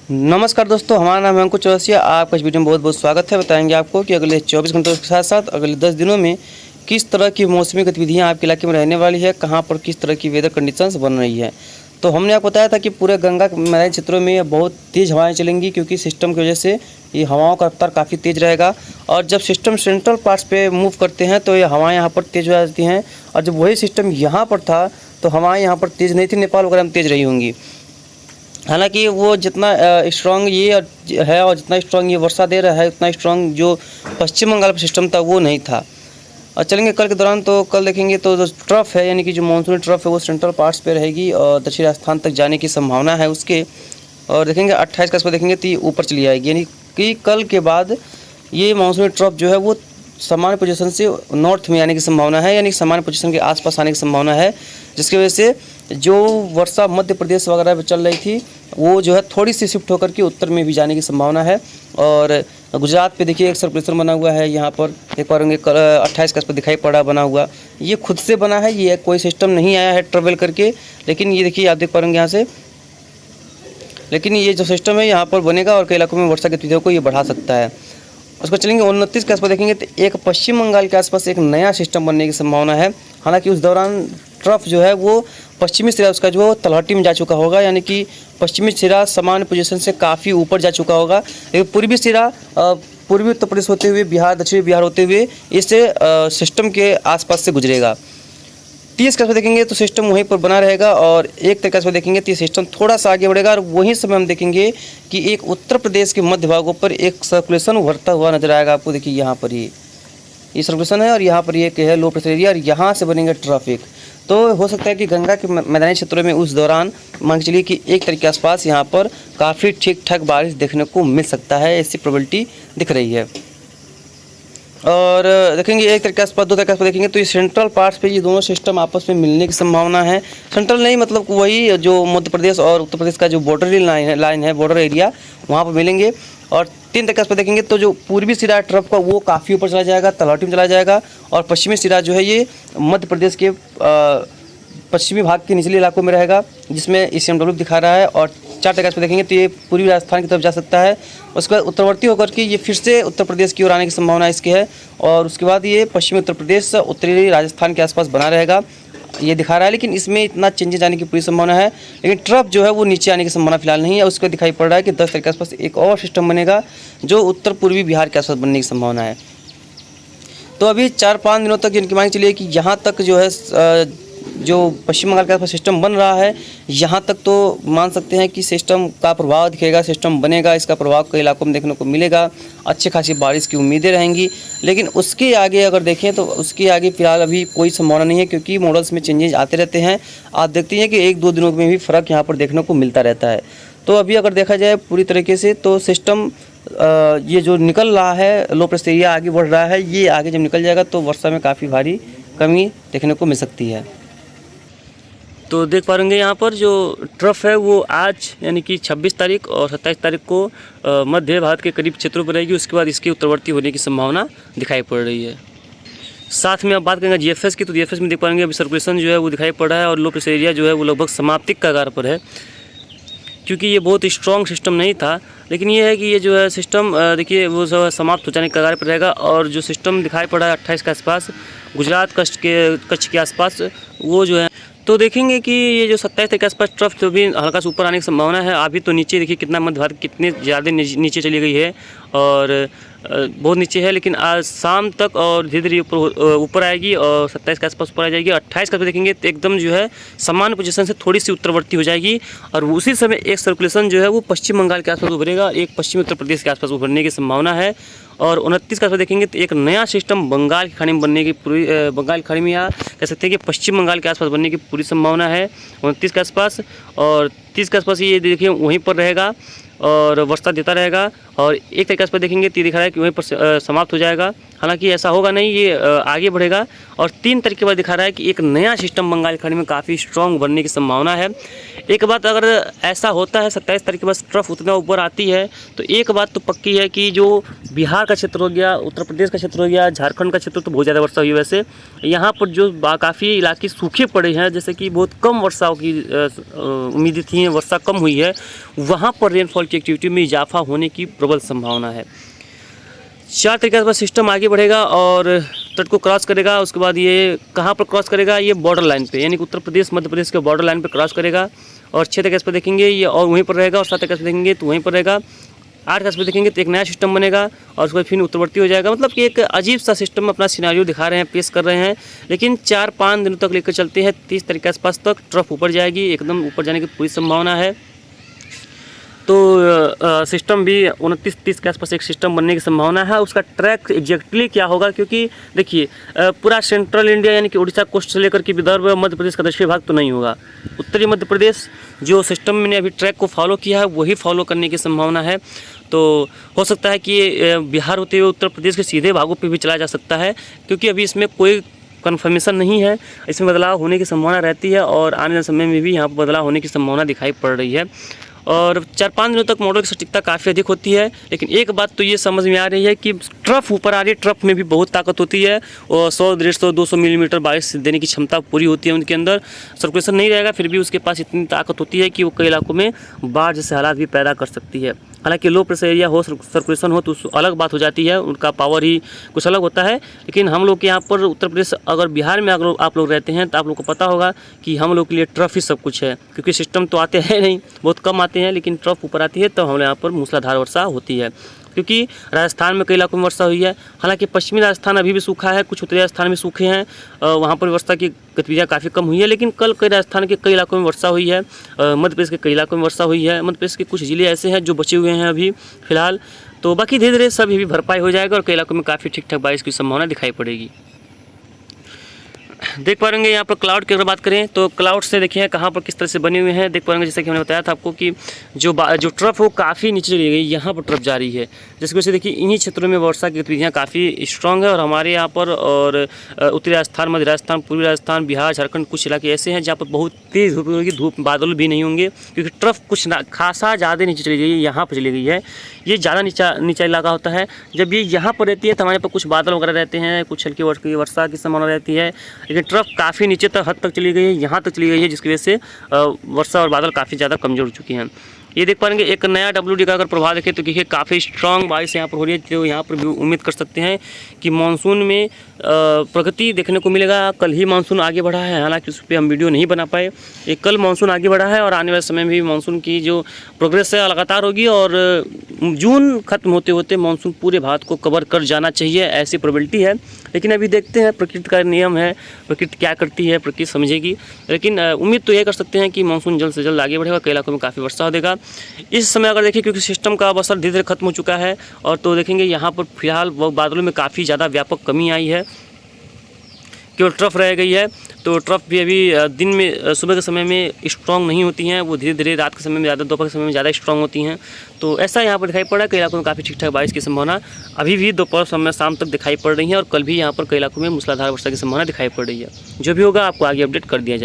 नमस्कार दोस्तों, हमारा नाम है अंकुर चौरसिया। आपका इस वीडियो में बहुत बहुत स्वागत है। बताएंगे आपको कि अगले 24 घंटों के साथ साथ अगले 10 दिनों में किस तरह की मौसमी गतिविधियां आपके इलाके में रहने वाली है, कहां पर किस तरह की वेदर कंडीशंस बन रही है। तो हमने आपको बताया था कि पूरे गंगा मैदानी क्षेत्रों में बहुत तेज़ हवाएं चलेंगी, क्योंकि सिस्टम की वजह से ये हवाओं का रफ्तार काफ़ी तेज़ रहेगा। और जब सिस्टम सेंट्रल पार्ट्स पे मूव करते हैं तो ये हवाएँ यहाँ पर तेज़ हो जाती हैं। और जब वही सिस्टम यहाँ पर था तो हवाएँ यहाँ पर तेज़ नहीं थी, नेपाल वगैरह में तेज़ रही होंगी। हालांकि वो जितना स्ट्रॉन्ग ये है और जितना स्ट्रॉन्ग ये वर्षा दे रहा है, उतना स्ट्रॉन्ग जो पश्चिम बंगाल का सिस्टम था वो नहीं था। और चलेंगे कल के दौरान, तो कल देखेंगे तो जो ट्रफ है, यानी कि जो मानसूनी ट्रफ है, वो सेंट्रल पार्ट्स पे रहेगी और दक्षिण राजस्थान तक जाने की संभावना है उसके। और देखेंगे 28 का, इस पर देखेंगे तो ये ऊपर चली आएगी, यानी कि कल के बाद ये मानसूनी ट्रफ जो है वो सामान्य पोजीशन से नॉर्थ में आने की संभावना है, यानी सामान्य पोजीशन के आसपास आने की संभावना है, जिसकी वजह से जो वर्षा मध्य प्रदेश वगैरह में चल रही थी वो जो है थोड़ी सी शिफ्ट होकर के उत्तर में भी जाने की संभावना है। और गुजरात पे देखिए एक सर्कुलेशन बना हुआ है, यहाँ पर देख पा रहे 28 का इस पर दिखाई पड़ा बना हुआ। ये खुद से बना है, ये कोई सिस्टम नहीं आया है ट्रेवल करके, लेकिन ये देखिए आप देख पा रहे यहाँ से, लेकिन ये जो सिस्टम है यहाँ पर बनेगा और कई इलाकों में वर्षा गतिविधियों को ये बढ़ा सकता है। उसको चलेंगे 29 के आसपास देखेंगे तो एक पश्चिम बंगाल के आसपास एक नया सिस्टम बनने की संभावना है। हालांकि उस दौरान ट्रफ जो है वो पश्चिमी सिरा उसका जो तलहटी में जा चुका होगा, यानी कि पश्चिमी सिरा सामान्य पोजीशन से काफ़ी ऊपर जा चुका होगा, लेकिन पूर्वी सिरा पूर्वी उत्तर प्रदेश होते हुए बिहार, दक्षिणी बिहार होते हुए इससे सिस्टम के आसपास से गुजरेगा। 30 का देखेंगे तो सिस्टम वहीं पर बना रहेगा और एक तरीके से देखेंगे तो ये सिस्टम थोड़ा सा आगे बढ़ेगा। और वहीं समय हम देखेंगे कि एक उत्तर प्रदेश के मध्य भागों पर एक सर्कुलेशन उभरता हुआ नजर आएगा आपको। देखिए यहाँ पर ये सर्कुलेशन है और यहाँ पर ये है लो प्रेशर एरिया और यहाँ से बनेंगे ट्रैफिक। तो हो सकता है कि गंगा के मैदानी क्षेत्रों में उस दौरान मान के चलिए कि 1 तारीख के आसपास यहाँ पर काफ़ी ठीक ठाक बारिश देखने को मिल सकता है, ऐसी प्रोबेबिलिटी दिख रही है। और देखेंगे 1 तारीख के आसपास 2 तारीख के आसपास देखेंगे तो ये सेंट्रल पार्ट्स पे ये दोनों सिस्टम आपस में मिलने की संभावना है। सेंट्रल नहीं, मतलब वही जो मध्य प्रदेश और उत्तर प्रदेश का जो बॉर्डर लाइन है बॉर्डर एरिया, वहाँ पर मिलेंगे। और 3 तारीख के आसपास देखेंगे तो जो पूर्वी सिरा ट्रफ का वो काफ़ी ऊपर चला जाएगा, तलहटी में चला जाएगा। और पश्चिमी सिरा जो है ये मध्य प्रदेश के पश्चिमी भाग के निचले इलाकों में रहेगा, जिसमें ECMW दिखा रहा है। और 4 तारीख पे देखेंगे तो ये पूर्वी राजस्थान की तरफ जा सकता है। उसके बाद उत्तरवर्ती होकर के ये फिर से उत्तर प्रदेश की ओर आने की संभावना इसकी है। और उसके बाद ये पश्चिमी उत्तर प्रदेश उत्तरी राजस्थान के आसपास बना रहेगा, ये दिखा रहा है। लेकिन इसमें इतना चेंजेस आने की पूरी संभावना है, लेकिन ट्रफ जो है वो नीचे आने की संभावना फिलहाल नहीं है। उसको दिखाई पड़ रहा है कि 10 तारीख के आसपास एक और सिस्टम बनेगा जो उत्तर पूर्वी बिहार के आसपास बनने की संभावना है। तो अभी 4-5 दिनों तक इनकी मान चलिए कि यहाँ तक जो है जो पश्चिम बंगाल के आसपास सिस्टम बन रहा है, यहाँ तक तो मान सकते हैं कि सिस्टम का प्रभाव दिखेगा, सिस्टम बनेगा, इसका प्रभाव कई इलाकों में देखने को मिलेगा, अच्छी खासी बारिश की उम्मीदें रहेंगी। लेकिन उसके आगे अगर देखें तो उसके आगे फिलहाल अभी कोई संभावना नहीं है, क्योंकि मॉडल्स में चेंजेस आते रहते हैं। आप देखते हैं कि 1-2 दिनों में भी फ़र्क यहाँ पर देखने को मिलता रहता है। तो अभी अगर देखा जाए पूरी तरीके से तो सिस्टम ये जो निकल रहा है, लो प्रेशर एरिया आगे बढ़ रहा है, ये आगे जब निकल जाएगा तो वर्षा में काफ़ी भारी कमी देखने को मिल सकती है। तो देख पा रहे यहाँ पर जो ट्रफ है वो आज यानी कि 26 तारीख और 27 तारीख को मध्य भारत के करीब क्षेत्रों पर रहेगी। उसके बाद इसके उत्तरवर्ती होने की संभावना दिखाई पड़ रही है। साथ में अब बात करेंगे GFS की, तो GFS में देख पाएंगे अभी सर्कुलेशन जो है वो दिखाई पड़ रहा है और लो प्रेशर एरिया जो है वो लगभग समाप्ति के कगार पर है, क्योंकि ये बहुत स्ट्रॉन्ग सिस्टम नहीं था। लेकिन ये है कि ये जो है सिस्टम देखिए वो समाप्त हो जाने के कगार पर रहेगा। और जो सिस्टम दिखाई पड़ा है 28 के आसपास गुजरात कच्छ के आसपास, वो जो है तो देखेंगे कि ये जो 27 तारीख के आसपास ट्रफ जो भी हल्का से ऊपर आने की संभावना है। अभी तो नीचे देखिए कितना मध्य भारत कितने ज़्यादा नीचे चली गई है और बहुत नीचे है, लेकिन आज शाम तक और धीरे धीरे ऊपर आएगी और 27 के आसपास ऊपर आ जाएगी। 28 का देखेंगे तो एकदम जो है सामान्य पोजीशन से थोड़ी सी उत्तरवर्ती हो जाएगी। और उसी समय एक सर्कुलेशन जो है वो पश्चिम बंगाल के आसपास उभरेगा, एक पश्चिमी उत्तर प्रदेश के आसपास उभरने की संभावना है। और 29 का देखेंगे तो एक नया सिस्टम बंगाल की खाड़ी में बनने की पूरी बंगाल की खाड़ी में या कह सकते हैं कि पश्चिम बंगाल के आसपास बनने की पूरी संभावना है 29 के आसपास। और 30 के आसपास ये देखिए वहीं पर रहेगा और वर्षा देता रहेगा। और 1 तारीख पर देखेंगे तो दिखा रहा है कि वहीं पर समाप्त हो जाएगा। हालांकि ऐसा होगा नहीं, ये आगे बढ़ेगा। और 3 तारीख के बाद दिखा रहा है कि एक नया सिस्टम बंगाल की खाड़ी में काफ़ी स्ट्रॉन्ग बनने की संभावना है। एक बात अगर ऐसा होता है 27 तारीख के बाद ट्रफ उतना ऊपर आती है तो एक बात तो पक्की है कि जो बिहार का क्षेत्र हो गया, उत्तर प्रदेश का क्षेत्र हो गया, झारखंड का क्षेत्र तो बहुत ज़्यादा वर्षा हुई। वैसे यहाँ पर जो काफ़ी इलाके सूखे पड़े हैं, जैसे कि बहुत कम वर्षा की उम्मीदें थी, वर्षा कम हुई है, वहाँ पर रेनफॉल लेवल की एक्टिविटी में इजाफा होने की प्रबल संभावना है। 4 तरीके से सिस्टम आगे बढ़ेगा और तट को क्रॉस करेगा। उसके बाद ये कहाँ पर क्रॉस करेगा, ये बॉर्डर लाइन पे, यानी कि उत्तर प्रदेश मध्य प्रदेश के बॉर्डर लाइन पे क्रॉस करेगा। और 6 तरीके से देखेंगे ये और वहीं पर रहेगा, और 7 तरीके से देखेंगे तो वहीं पर रहेगा। 8 तरीके से देखेंगे तो एक नया सिस्टम बनेगा और उसके बाद फिर उत्तरवर्ती हो जाएगा। मतलब कि एक अजीब सा सिस्टम अपना सिनारियो दिखा रहे हैं, पेश कर रहे हैं। लेकिन 4-5 दिनों तक लेकर चलते हैं। 30 तारीख के आसपास तक ट्रफ ऊपर जाएगी, एकदम ऊपर जाने की पूरी संभावना है। तो सिस्टम भी 29-30 के आसपास एक सिस्टम बनने की संभावना है। उसका ट्रैक एग्जैक्टली क्या होगा, क्योंकि देखिए पूरा सेंट्रल इंडिया यानी कि उड़ीसा कोस्ट से लेकर के विदर्भ मध्य प्रदेश का दक्षिणी भाग तो नहीं होगा। उत्तरी मध्य प्रदेश जो सिस्टम ने अभी ट्रैक को फॉलो किया है वही फॉलो करने की संभावना है। तो हो सकता है कि बिहार होते हुए उत्तर प्रदेश के सीधे भागों पर भी चला जा सकता है, क्योंकि अभी इसमें कोई कन्फर्मेशन नहीं है। इसमें बदलाव होने की संभावना रहती है और आने वाले समय में भी यहाँ पर बदलाव होने की संभावना दिखाई पड़ रही है। और 4-5 दिनों तक मॉडल की सटीकता काफ़ी अधिक होती है। लेकिन एक बात तो ये समझ में आ रही है कि ट्रफ ऊपर आ रही है, ट्रफ में भी बहुत ताकत होती है और 100-150-200 मिलीमीटर बारिश देने की क्षमता पूरी होती है। उनके अंदर सर्कुलेशन नहीं रहेगा, फिर भी उसके पास इतनी ताकत होती है कि वो कई इलाकों में बाढ़ जैसे हालात भी पैदा कर सकती है। हालांकि लो प्रेशर एरिया हो, सर्कुलेशन हो तो अलग बात हो जाती है, उनका पावर ही कुछ अलग होता है। लेकिन हम लोग के यहाँ पर उत्तर प्रदेश, अगर बिहार में अगर आप लोग रहते हैं तो आप लोग को पता होगा कि हम लोग के लिए ट्रफ ही सब कुछ है, क्योंकि सिस्टम तो आते हैं नहीं, बहुत कम आते हैं, लेकिन ट्रफ ऊपर आती है तो हमारे यहाँ पर मूसलाधार वर्षा होती है। क्योंकि राजस्थान में कई इलाकों में वर्षा हुई है। हालांकि पश्चिमी राजस्थान अभी भी सूखा है, कुछ उत्तरी राजस्थान में सूखे हैं, वहाँ पर वर्षा की गतिविधियाँ काफ़ी कम हुई है। लेकिन कल कई राजस्थान के कई इलाकों में वर्षा हुई है, मध्य प्रदेश के कई इलाकों में वर्षा हुई है। मध्य प्रदेश के कुछ ज़िले ऐसे हैं जो बचे हुए हैं अभी फिलहाल, तो बाकी धीरे धीरे सब भी भरपाई हो जाएगा और कई इलाकों में काफ़ी ठीक ठाक बारिश की संभावना दिखाई पड़ेगी। देख पाएंगे यहाँ पर क्लाउड की अगर बात करें तो क्लाउड से देखिए कहाँ पर किस तरह से बने हुए हैं। देख पाएंगे जैसे कि हमने बताया था आपको कि जो ट्रफ हो काफ़ी नीचे चली गई, यहाँ पर ट्रफ जा रही है, जिसकी वजह से देखिए इन्हीं क्षेत्रों में वर्षा की गतिविधियाँ काफ़ी स्ट्रॉन्ग है। और हमारे यहाँ पर और उत्तरी राजस्थान, मध्य राजस्थान, पूर्वी राजस्थान, बिहार, झारखंड कुछ इलाके ऐसे हैं जहाँ पर बहुत तेज़ धूप होगी, धूप बादल भी नहीं होंगे, क्योंकि ट्रफ कुछ खासा ज़्यादा नीचे चली गई है, यहाँ पर चली गई है। ये ज़्यादा नीचा इलाका होता है। जब ये यहाँ पर रहती है तो हमारे पास कुछ बादल वगैरह रहते हैं, कुछ हल्की वर्षा की संभावना रहती है। लेकिन ट्रफ काफ़ी नीचे तक हद तक चली गई है, यहाँ तक चली गई है, जिसकी वजह से वर्षा और बादल काफ़ी ज़्यादा कमज़ोर हो चुकी हैं। ये देख पाएंगे एक नया WD का अगर प्रभाव देखें तो देखिए काफ़ी स्ट्रॉन्ग बारिश यहाँ पर हो रही है। तो यहाँ पर भी उम्मीद कर सकते हैं कि मानसून में प्रगति देखने को मिलेगा। कल ही मानसून आगे बढ़ा है, हालांकि उस पर हम वीडियो नहीं बना पाए। ये कल मानसून आगे बढ़ा है और आने वाले समय में भी मानसून की जो प्रोग्रेस है लगातार होगी और जून खत्म होते होते मानसून पूरे भारत को कवर कर जाना चाहिए, ऐसी प्रोबेबिलिटी है। लेकिन अभी देखते हैं, प्रकृति का नियम है, प्रकृति क्या करती है प्रकृति समझेगी। लेकिन उम्मीद तो ये कर सकते हैं कि मानसून जल्द से जल्द आगे बढ़ेगा, कई इलाकों में काफ़ी वर्षा हो देगा। इस समय अगर देखिए क्योंकि सिस्टम का असर धीरे धीरे खत्म हो चुका है और तो देखेंगे यहाँ पर फिलहाल बादलों में काफ़ी ज़्यादा व्यापक कमी आई है, केवल ट्रफ रह गई है। तो ट्रफ भी अभी दिन में सुबह के समय में स्ट्रॉन्ग नहीं होती हैं, वो धीरे धीरे रात के समय में ज़्यादा, दोपहर के समय में ज़्यादा स्ट्रॉन्ग होती हैं। तो ऐसा यहाँ पर दिखाई पड़ रहा है, कई इलाकों में काफ़ी ठीक ठाक बारिश की संभावना अभी भी दोपहर समय शाम तक दिखाई पड़ रही है और कल भी यहाँ पर कई इलाकों में मूसलाधार वर्षा की संभावना दिखाई पड़ रही है। जो भी होगा आपको आगे अपडेट कर दिया जाएगा।